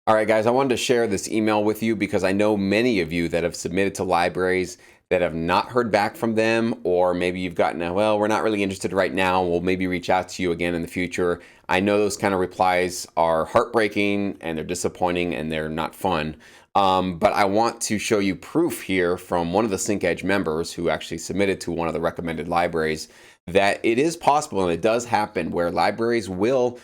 All right, guys, I wanted to share this email with you because I know many of you that have submitted to libraries that have not heard back from them, or maybe you've gotten a, well, we're not really interested right now. We'll maybe reach out to you again in the future. I know those kind of replies are heartbreaking and they're disappointing and they're not fun. But I want to show you proof here from one of the SyncEdge members who actually submitted to one of the recommended libraries that it is possible and it does happen where libraries will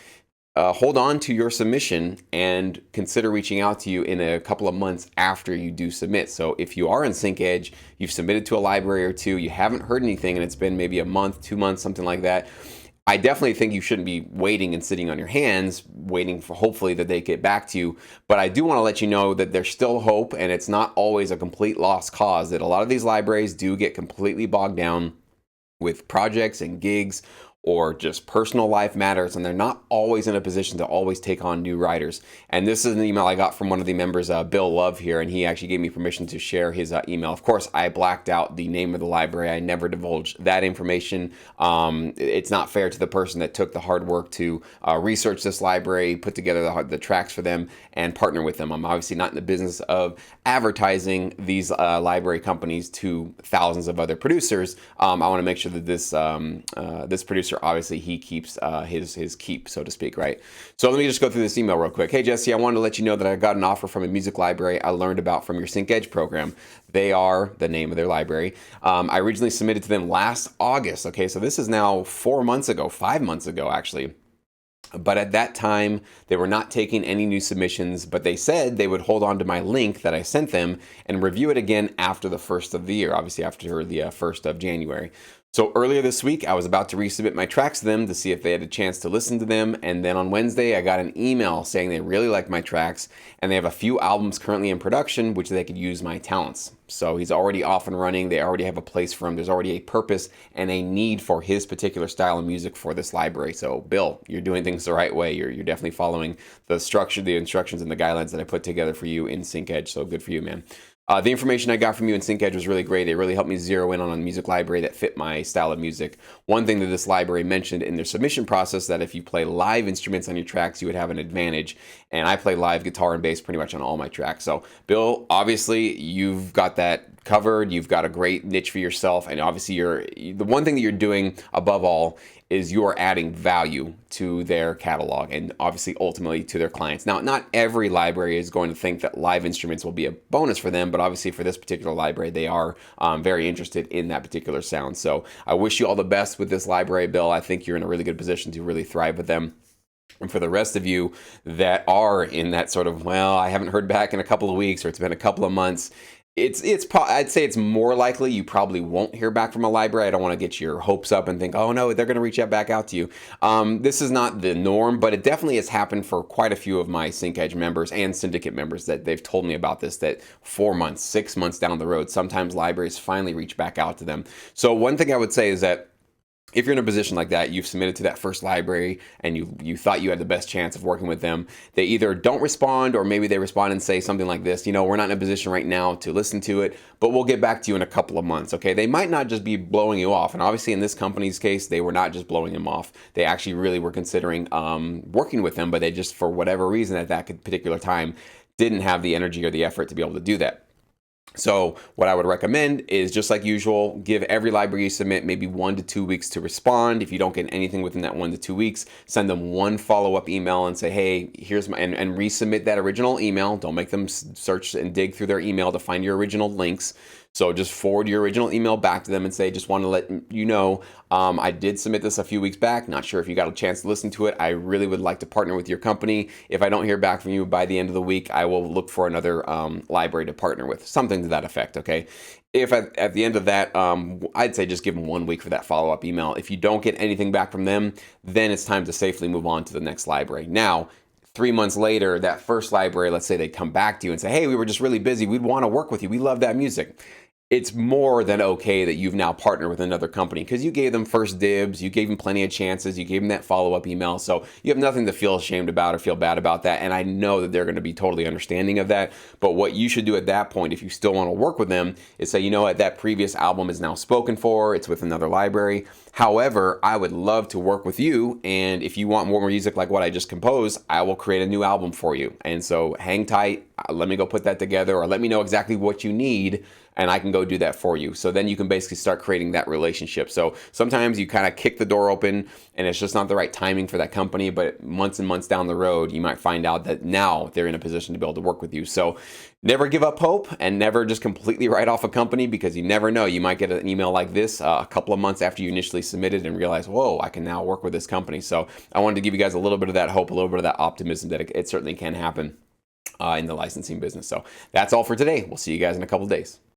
hold on to your submission and consider reaching out to you in a couple of months after you do submit. So if you are in SyncEdge, you've submitted to a library or two, you haven't heard anything, and it's been maybe a month, 2 months, something like that, I definitely think you shouldn't be waiting and sitting on your hands, waiting for hopefully that they get back to you. But I do want to let you know that there's still hope, and it's not always a complete lost cause, that a lot of these libraries do get completely bogged down with projects and gigs or just personal life matters, and they're not always in a position to always take on new writers. And this is an email I got from one of the members, Bill Love here, and he actually gave me permission to share his email. Of course, I blacked out the name of the library. I never divulged that information. It's not fair to the person that took the hard work to research this library, put together the tracks for them, and partner with them. I'm obviously not in the business of advertising these library companies to thousands of other producers. I want to make sure that this producer, obviously, he keeps his keep, so to speak, right? So let me just go through this email real quick. Hey, Jesse, I wanted to let you know that I got an offer from a music library I learned about from your SyncEdge program. They are the name of their library. I originally submitted to them last August. Okay, so this is now 4 months ago, 5 months ago, actually. But at that time, they were not taking any new submissions, but they said they would hold on to my link that I sent them and review it again after the first of the year, obviously after the 1st of January. So earlier this week, I was about to resubmit my tracks to them to see if they had a chance to listen to them. And then on Wednesday, I got an email saying they really like my tracks and they have a few albums currently in production, which they could use my talents. So he's already off and running. They already have a place for him. There's already a purpose and a need for his particular style of music for this library. So Bill, you're doing things the right way. You're definitely following the structure, the instructions, and the guidelines that I put together for you in SyncEdge. So good for you, man. The information I got from you in SyncEdge was really great. It really helped me zero in on a music library that fit my style of music. One thing that this library mentioned in their submission process, that if you play live instruments on your tracks, you would have an advantage. And I play live guitar and bass pretty much on all my tracks. So Bill, obviously you've got that covered. You've got a great niche for yourself. And obviously the one thing that you're doing above all is you are adding value to their catalog and obviously ultimately to their clients. Now, not every library is going to think that live instruments will be a bonus for them, but obviously for this particular library, they are very interested in that particular sound. So I wish you all the best with this library, Bill. I think you're in a really good position to really thrive with them. And for the rest of you that are in that sort of, well, I haven't heard back in a couple of weeks or it's been a couple of months, I'd say it's more likely you probably won't hear back from a library. I don't want to get your hopes up and think, oh no, they're going to reach out back out to you. This is not the norm, but it definitely has happened for quite a few of my SyncEdge members and syndicate members that they've told me about this, that 4 months, 6 months down the road, sometimes libraries finally reach back out to them. So one thing I would say is that if you're in a position like that, you've submitted to that first library and you thought you had the best chance of working with them, they either don't respond or maybe they respond and say something like this, we're not in a position right now to listen to it, but we'll get back to you in a couple of months, okay? They might not just be blowing you off. And obviously in this company's case, they were not just blowing him off. They actually really were considering working with him, but they just, for whatever reason at that particular time, didn't have the energy or the effort to be able to do that. So what I would recommend is, just like usual, give every library you submit maybe 1 to 2 weeks to respond. If you don't get anything within that 1 to 2 weeks, send them one follow-up email and say, hey, here's my, and resubmit that original email. Don't make them search and dig through their email to find your original links. So just forward your original email back to them and say, just want to let you know, I did submit this a few weeks back. Not sure if you got a chance to listen to it. I really would like to partner with your company. If I don't hear back from you by the end of the week, I will look for another library to partner with. Something to that effect, okay? If at the end of that, I'd say just give them 1 week for that follow-up email. If you don't get anything back from them, then it's time to safely move on to the next library. Now, 3 months later, that first library, let's say they come back to you and say, hey, we were just really busy. We'd want to work with you. We love that music. it's more than okay that you've now partnered with another company because you gave them first dibs, you gave them plenty of chances, you gave them that follow-up email. So you have nothing to feel ashamed about or feel bad about that. And I know that they're going to be totally understanding of that. But what you should do at that point, if you still want to work with them, is say, you know what, that previous album is now spoken for, it's with another library. However, I would love to work with you. And if you want more music like what I just composed, I will create a new album for you. And so hang tight, let me go put that together, or let me know exactly what you need, and I can go do that for you. So then you can basically start creating that relationship. So sometimes you kind of kick the door open and it's just not the right timing for that company, but months and months down the road, you might find out that now they're in a position to be able to work with you. So never give up hope and never just completely write off a company, because you never know. You might get an email like this a couple of months after you initially submitted and realize, whoa, I can now work with this company. So I wanted to give you guys a little bit of that hope, a little bit of that optimism that it certainly can happen in the licensing business. So that's all for today. We'll see you guys in a couple of days.